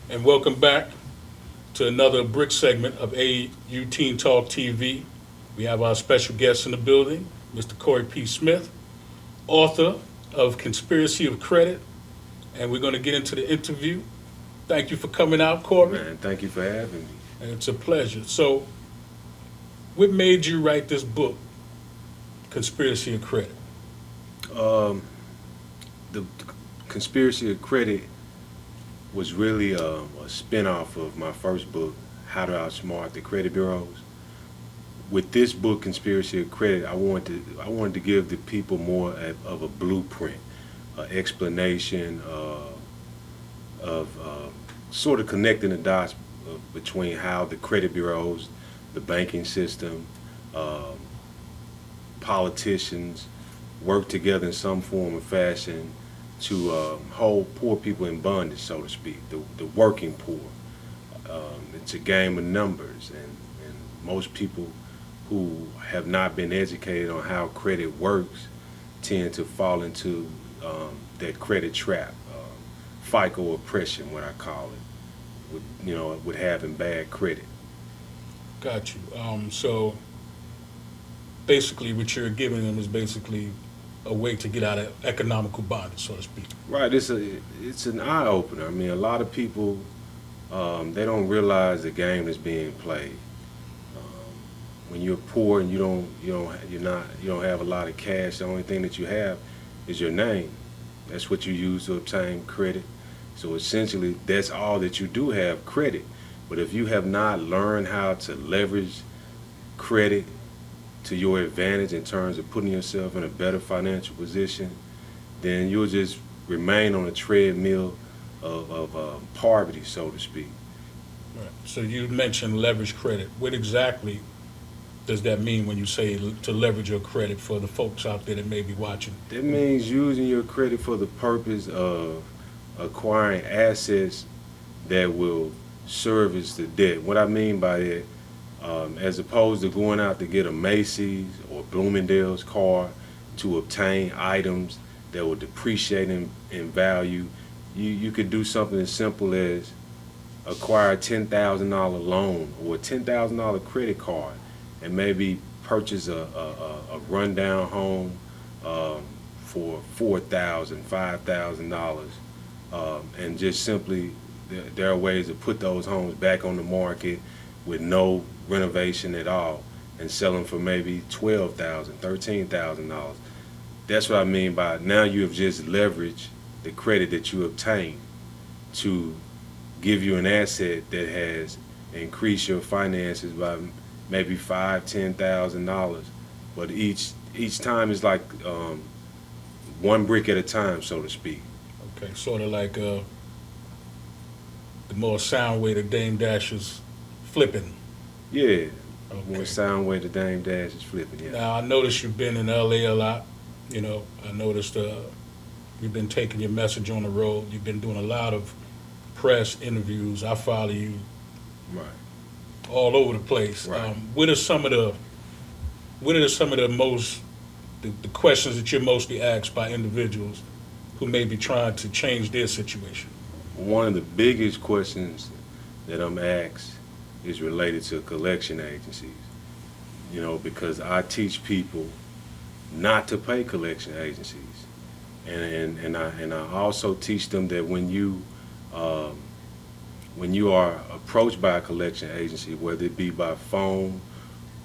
And welcome back to another brick segment of AU Teen Talk TV. We have our special guest in the building, Mr. Corey P. Smith, author of Conspiracy of Credit, and we're going to get into the interview. Thank you for coming out, Corey. Man, thank you for having me. And it's a pleasure. So, what made you write this book, Conspiracy of Credit? Um, the Conspiracy of Credit was really a spinoff of my first book, How to Outsmart the Credit Bureaus. With this book, Conspiracy of Credit, I wanted to give the people more of a blueprint, an explanation of sort of connecting the dots between how the credit bureaus, the banking system, um, politicians work together in some form or fashion to hold poor people in bondage, so to speak, the working poor. It's a game of numbers, and most people who have not been educated on how credit works tend to fall into that credit trap, FICO oppression, what I call it, with having bad credit. Got you. So, basically, what you're giving them is basically a way to get out of economical bondage, so to speak. Right, it's an eye opener. I mean, a lot of people they don't realize the game that's being played. When you're poor and you don't have a lot of cash, the only thing that you have is your name. That's what you use to obtain credit. So essentially, that's all that you do have, credit. But if you have not learned how to leverage credit to your advantage in terms of putting yourself in a better financial position, then you'll just remain on a treadmill of poverty, so to speak. Right. So you mentioned leverage credit. What exactly does that mean when you say to leverage your credit for the folks out there that may be watching? That means using your credit for the purpose of acquiring assets that will service the debt. What I mean by that, as opposed to going out to get a Macy's or Bloomingdale's car to obtain items that will depreciate in value, you could do something as simple as acquire a $10,000 loan or a $10,000 credit card and maybe purchase a rundown home for $4,000, $5,000, and just simply there are ways to put those homes back on the market with no renovation at all and sell them for maybe $12,000, $13,000. That's what I mean by now you have just leveraged the credit that you obtained to give you an asset that has increased your finances by maybe $5,000, $10,000. But each time is like one brick at a time, so to speak. Okay, sort of like the more sound way to Dame Dash is flipping. Yeah, Okay. one sound way the Dame Dash is flipping. Yeah. Now I noticed you've been in LA a lot. You know, I noticed you've been taking your message on the road. You've been doing a lot of press interviews. I follow you Right. all over the place. Right. What are some of the most the questions that you're mostly asked by individuals who may be trying to change their situation? One of the biggest questions that I'm asked is related to collection agencies. Because I teach people not to pay collection agencies, and I also teach them that when you are approached by a collection agency, whether it be by phone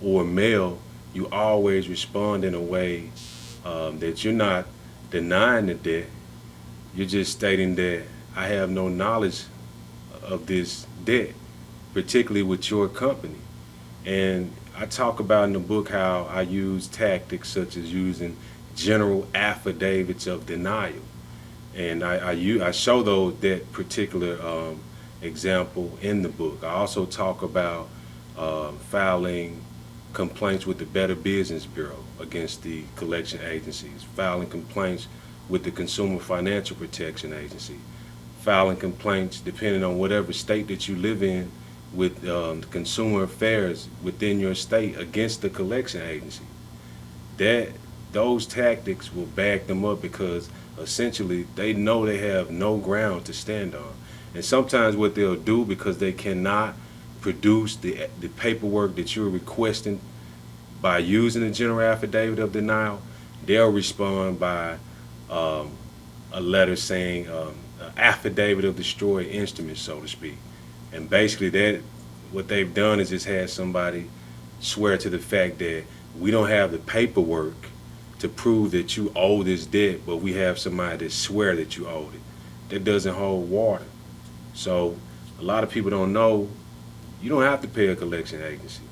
or mail, you always respond in a way that you're not denying the debt. You're just stating that I have no knowledge of this debt, particularly with your company. And I talk about in the book how I use tactics such as using general affidavits of denial. And I show that particular example in the book. I also talk about filing complaints with the Better Business Bureau against the collection agencies, filing complaints with the Consumer Financial Protection Agency, filing complaints depending on whatever state that you live in with consumer affairs within your state against the collection agency. Those tactics will back them up because essentially they know they have no ground to stand on. And sometimes what they'll do, because they cannot produce the paperwork that you're requesting by using the general affidavit of denial, they'll respond by a letter saying an affidavit of destroyed instruments, so to speak. And basically that what they've done is just had somebody swear to the fact that we don't have the paperwork to prove that you owe this debt, but we have somebody that swear that you owed it. That doesn't hold water. So a lot of people don't know you don't have to pay a collection agency,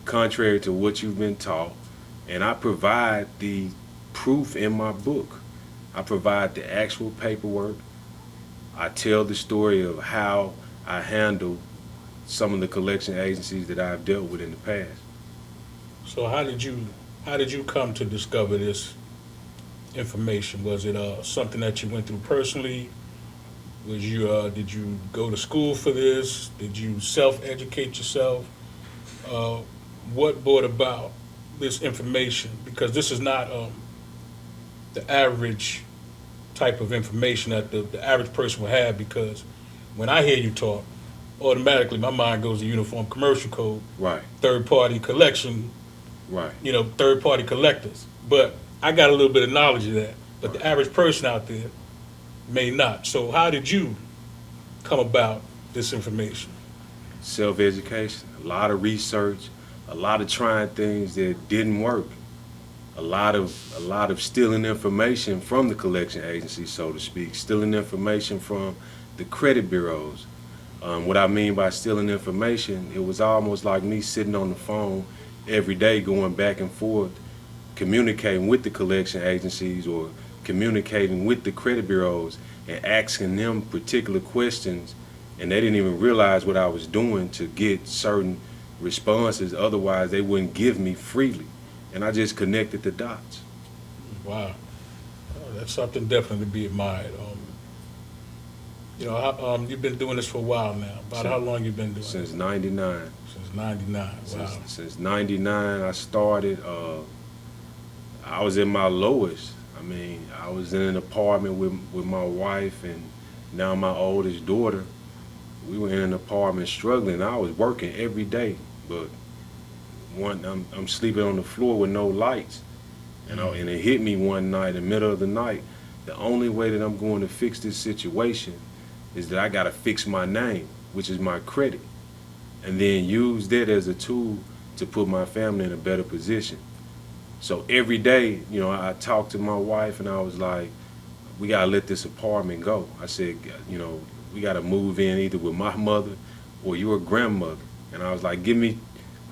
contrary to what you've been taught. And I provide the proof in my book. I provide the actual paperwork. I tell the story of how I handle some of the collection agencies that I've dealt with in the past. So how did you come to discover this information? Was it something that you went through personally? Was you did you go to school for this? Did you self-educate yourself? What brought about this information? Because this is not the average type of information that the average person will have. Because when I hear you talk, automatically my mind goes to Uniform Commercial Code, Right, third-party collection, right. third-party collectors. But I got a little bit of knowledge of that. But the average person out there may not. So how did you come about this information? Self-education, a lot of research, a lot of trying things that didn't work, a lot of stealing information from the collection agency, so to speak, stealing information from the credit bureaus. What I mean by stealing information, it was almost like me sitting on the phone every day going back and forth, communicating with the collection agencies or communicating with the credit bureaus and asking them particular questions, and they didn't even realize what I was doing to get certain responses. Otherwise, they wouldn't give me freely, and I just connected the dots. Wow. That's something definitely to be admired. You've been doing this for a while now. About how long you been doing it? Since '99. Since '99. Wow. Since '99, I started. I was in my lowest. I mean, I was in an apartment with my wife and now my oldest daughter. We were in an apartment struggling. I was working every day, but I'm sleeping on the floor with no lights. And it hit me one night, in the middle of the night, the only way that I'm going to fix this situation is that I got to fix my name, which is my credit, and then use that as a tool to put my family in a better position. So every day, I talked to my wife and I was like, we got to let this apartment go. I said, we got to move in either with my mother or your grandmother. And I was like,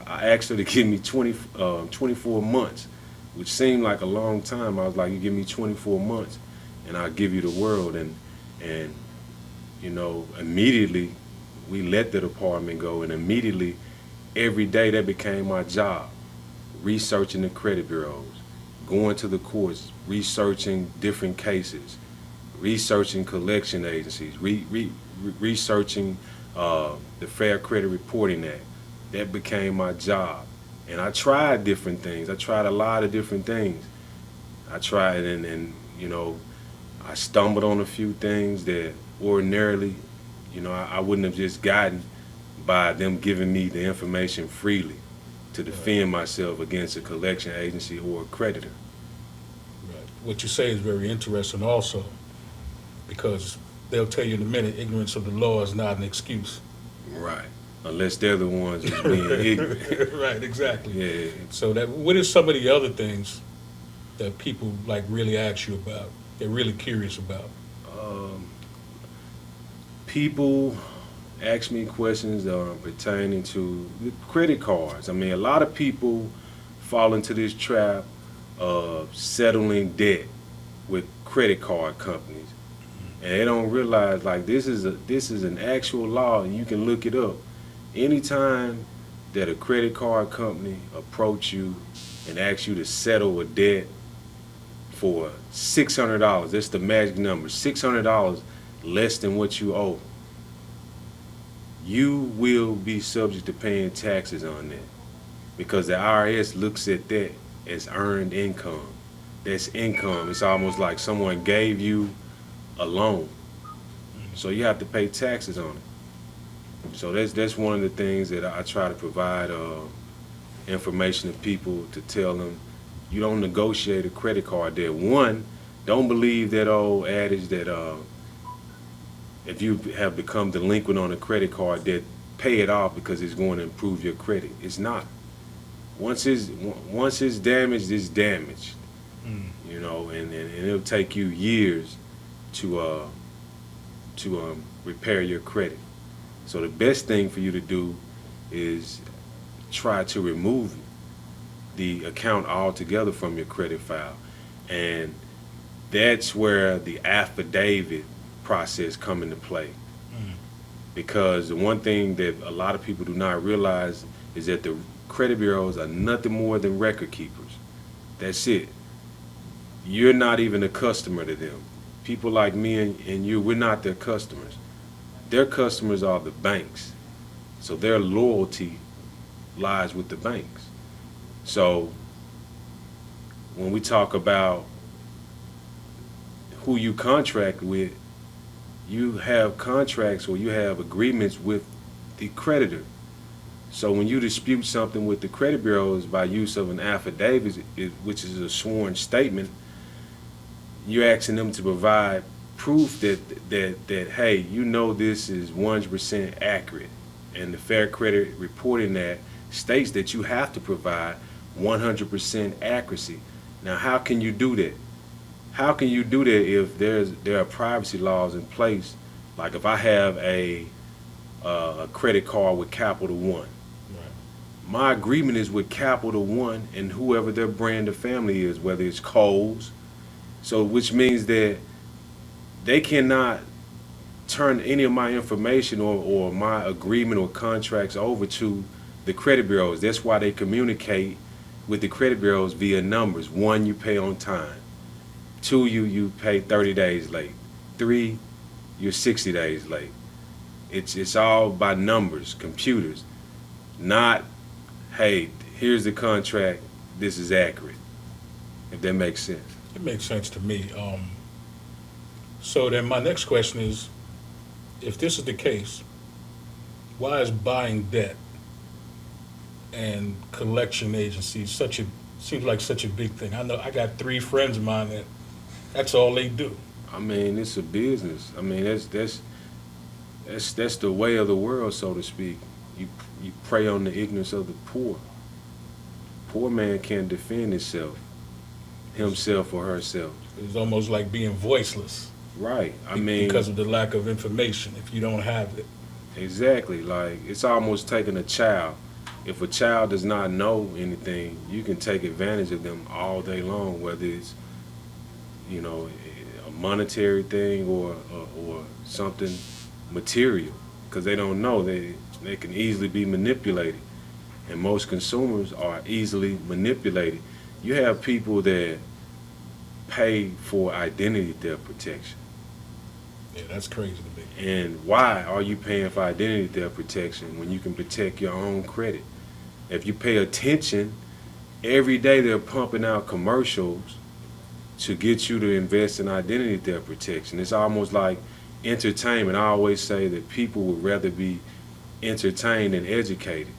I asked her to give me 24 months, which seemed like a long time. I was like, you give me 24 months and I'll give you the world. And immediately we let that apartment go, and immediately every day that became my job. Researching the credit bureaus, going to the courts, researching different cases, researching collection agencies, researching the Fair Credit Reporting Act. That became my job. And I tried different things. I tried a lot of different things. I tried and I stumbled on a few things that ordinarily, I wouldn't have just gotten by them giving me the information freely to defend myself against a collection agency or a creditor. Right. What you say is very interesting also, because they'll tell you in a minute, ignorance of the law is not an excuse. Right. Unless they're the ones who's being ignorant. Right, exactly. Yeah. So what is some of the other things that people really ask you about, they're really curious about? People ask me questions pertaining to the credit cards. I mean, a lot of people fall into this trap of settling debt with credit card companies, and they don't realize this is an actual law, and you can look it up. Anytime that a credit card company approach you and asks you to settle a debt for $600, that's the magic number, $600 less than what you owe, you will be subject to paying taxes on that, because the IRS looks at that as earned income. that's income. It's almost like someone gave you a loan, so you have to pay taxes on it. So that's one of the things that I try to provide information to people, to tell them you don't negotiate a credit card debt. One, don't believe that old adage that if you have become delinquent on a credit card debt, pay it off because it's going to improve your credit. It's not. Once it's damaged, it's damaged. You know, and it'll take you years to repair your credit. So the best thing for you to do is try to remove the account altogether from your credit file. And that's where the affidavit process come into play. Because the one thing that a lot of people do not realize is that the credit bureaus are nothing more than record keepers. That's it. You're not even a customer to them. People like me and you, we're not their customers. Their customers are the banks. So their loyalty lies with the banks. So when we talk about who you contract with, you have contracts or you have agreements with the creditor. So when you dispute something with the credit bureaus by use of an affidavit, which is a sworn statement, you're asking them to provide proof that hey, you know this is 100% accurate. And the Fair Credit Reporting Act states that you have to provide 100% accuracy. Now, how can you do that? How can you do that if there are privacy laws in place? Like if I have a credit card with Capital One, right, my agreement is with Capital One and whoever their brand of family is, whether it's Kohl's. So which means that they cannot turn any of my information or my agreement or contracts over to the credit bureaus. That's why they communicate with the credit bureaus via numbers. 1, you pay on time. 2, you pay 30 days late. 3, you're 60 days late. It's all by numbers, computers, not, hey, here's the contract, this is accurate, if that makes sense. It makes sense to me. So then my next question is, if this is the case, why is buying debt and collection agencies seems like such a big thing? I know I got 3 friends of mine that's all they do. I mean, it's a business. I mean, that's the way of the world, so to speak. You prey on the ignorance of the poor. Poor man can't defend himself or herself. It's almost like being voiceless. Right. I mean, because of the lack of information, if you don't have it. Exactly. Like, it's almost taking a child. If a child does not know anything, you can take advantage of them all day long, whether it's, you know, a monetary thing or something material, because they don't know. They can easily be manipulated, and most consumers are easily manipulated. You have people that pay for identity theft protection. Yeah, that's crazy to me. And why are you paying for identity theft protection when you can protect your own credit? If you pay attention, every day they're pumping out commercials to get you to invest in identity theft protection. It's almost like entertainment. I always say that people would rather be entertained than educated.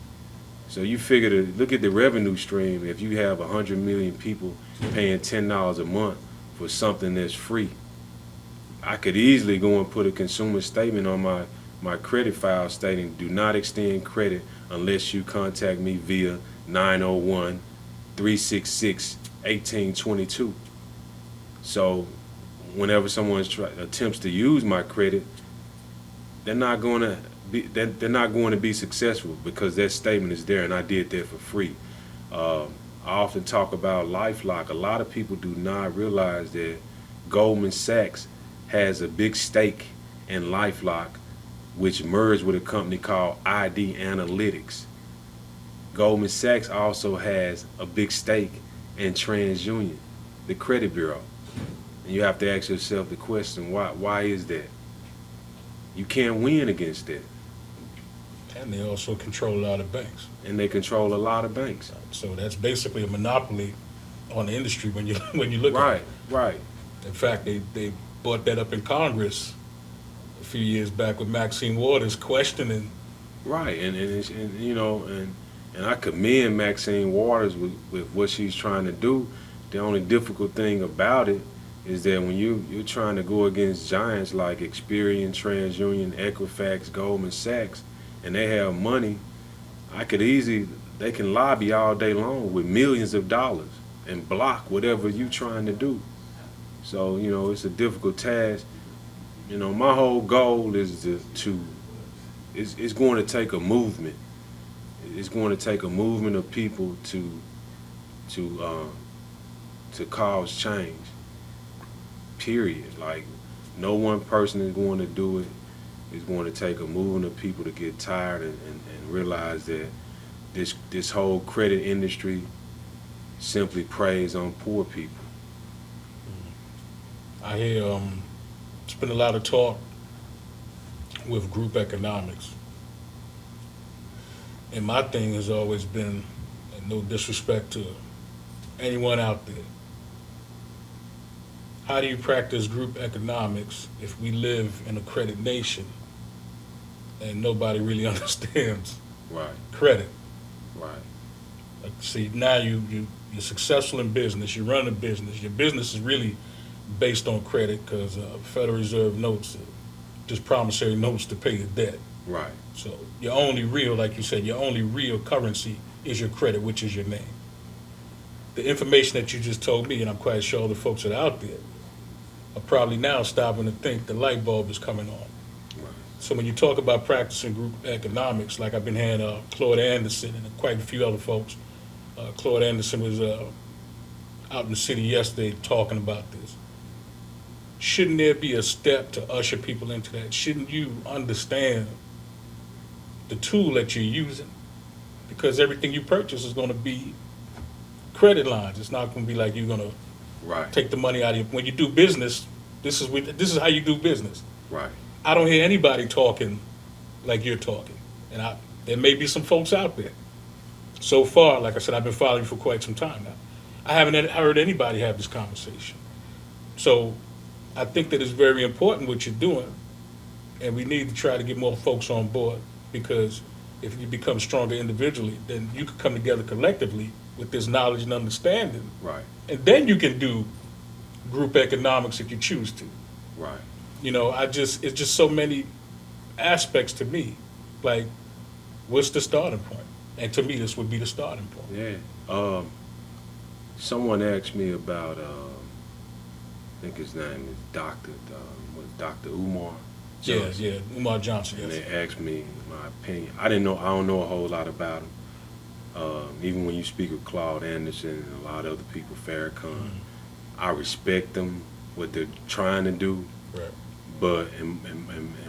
So you figure look at the revenue stream. If you have 100 million people paying $10 a month for something that's free, I could easily go and put a consumer statement on my credit file stating, do not extend credit unless you contact me via 901-366-1822. So whenever someone attempts to use my credit, they're not going to be successful because that statement is there, and I did that for free. I often talk about LifeLock. A lot of people do not realize that Goldman Sachs has a big stake in LifeLock, which merged with a company called ID Analytics. Goldman Sachs also has a big stake in TransUnion, the credit bureau. And you have to ask yourself the question, why is that? You can't win against that. And they also control a lot of banks. And they control a lot of banks. So that's basically a monopoly on the industry when you when you look at Right, it. right, In fact, they brought that up in Congress a few years back with Maxine Waters questioning. right. And you know, and I commend Maxine Waters with what she's trying to do. The only difficult thing about it is that when you're trying to go against giants like Experian, TransUnion, Equifax, Goldman Sachs, and they have money, they can lobby all day long with millions of dollars and block whatever you're trying to do. So, you know, it's a difficult task. You know, my whole goal is it's going to take a movement. It's going to take a movement of people to cause change. Period. Like, no one person is going to do it. It's going to take a movement of people to get tired and realize that this whole credit industry simply preys on poor people. I hear it's been a lot of talk with group economics, and my thing has always been, and no disrespect to anyone out there, how do you practice group economics if we live in a credit nation and nobody really understands Right, credit? right, Like, see, now you're successful in business, you run a business, your business is really based on credit because Federal Reserve notes are just promissory notes to pay the debt. right, So your only real, like you said, your only real currency is your credit, which is your name. The information that you just told me, and I'm quite sure the folks that are out there are probably now stopping to think the light bulb is coming on. right. So when you talk about practicing group economics, like I've been hearing Claude Anderson and quite a few other folks, Claude Anderson was out in the city yesterday talking about this. Shouldn't there be a step to usher people into that? Shouldn't you understand the tool that you're using? Because everything you purchase is going to be credit lines. It's not going to be like you're going to Right, take the money out of you. When you do business, this is how you do business. right, I don't hear anybody talking like you're talking, and there may be some folks out there. So far, like I said, I've been following you for quite some time now. I haven't heard anybody have this conversation. So I think that it's very important what you're doing, and we need to try to get more folks on board, because if you become stronger individually, then you can come together collectively with this knowledge and understanding, right, and then you can do group economics if you choose to. right. You know, it's just so many aspects to me. Like, what's the starting point? And to me, this would be the starting point. Yeah. Someone asked me about, I think his name is Dr. Umar Johnson. Yeah, Umar Johnson. And Yes. they asked me my opinion. I don't know a whole lot about him. Even when you speak of Claude Anderson and a lot of other people, Farrakhan, I respect them, what they're trying to do. Right. But and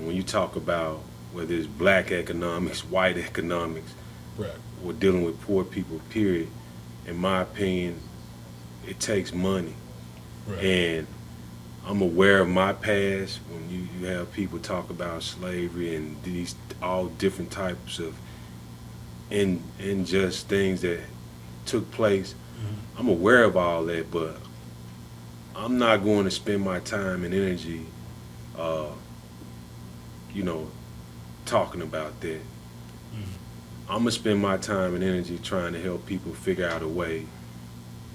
when you talk about whether it's black economics, white economics, Right. or dealing with poor people, period, in my opinion, it takes money. Right. And I'm aware of my past when you have people talk about slavery and these all different types of unjust things that took place. Mm-hmm. I'm aware of all that, but I'm not going to spend my time and energy, talking about that. Mm-hmm. I'm gonna spend my time and energy trying to help people figure out a way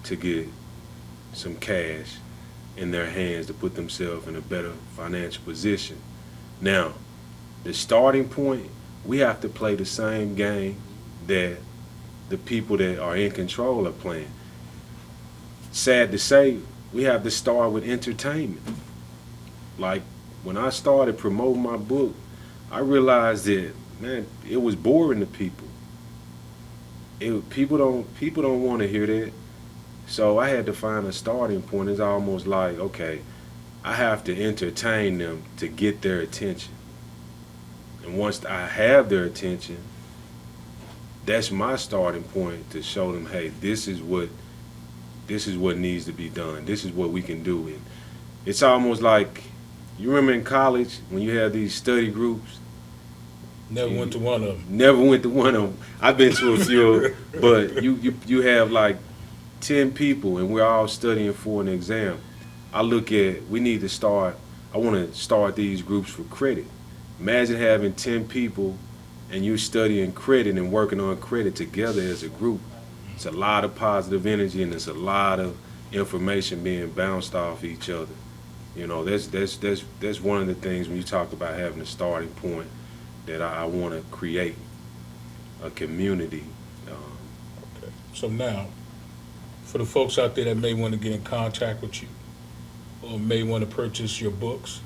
to get some cash in their hands to put themselves in a better financial position. Now, the starting point, we have to play the same game that the people that are in control are playing. Sad to say, we have to start with entertainment. Like, when I started promoting my book, I realized that, man, it was boring to people. People don't want to hear that. So I had to find a starting point. It's almost like, okay, I have to entertain them to get their attention. And once I have their attention, that's my starting point to show them, hey, this is what needs to be done. This is what we can do. And it's almost like, you remember in college when you had these study groups? Never went to one of them. Never went to one of them. I've been to a few, but you have like 10 people and we're all studying for an exam, I look at, I want to start these groups for credit. Imagine having 10 people and you're studying credit and working on credit together as a group. It's a lot of positive energy and it's a lot of information being bounced off each other. You know, that's one of the things when you talk about having a starting point that I want to create a community. Okay. So now, for the folks out there that may want to get in contact with you or may want to purchase your books,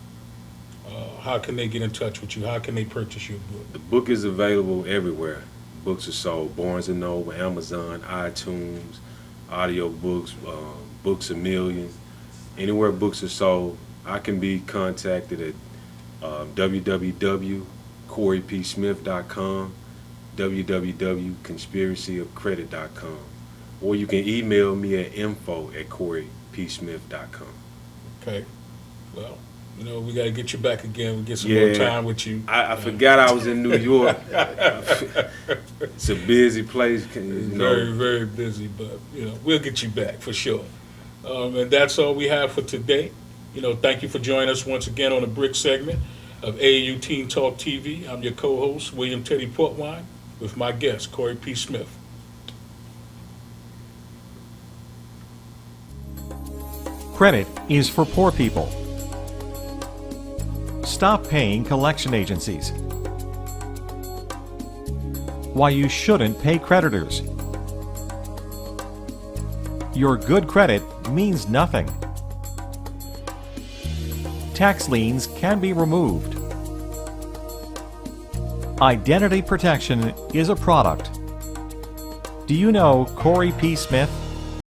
how can they get in touch with you? How can they purchase your book? The book is available everywhere. Books are sold, Barnes & Noble, Amazon, iTunes, audio books, Books A Million. Anywhere books are sold, I can be contacted at www.coreypsmith.com, www.conspiracyofcredit.com, or you can email me at info@coreypsmith.com. Okay. Well, you know, we got to get you back again. We'll get some more time with you. I forgot I was in New York. It's a busy place. Very, very busy, but, you know, we'll get you back for sure. And that's all we have for today. You know, thank you for joining us once again on the BRIC segment of AAU Teen Talk TV. I'm your co-host, William Teddy Portwine, with my guest, Corey P. Smith. Credit is for poor people. Stop paying collection agencies. Why you shouldn't pay creditors. Your good credit means nothing. Tax liens can be removed. Identity protection is a product. Do you know Corey P. Smith?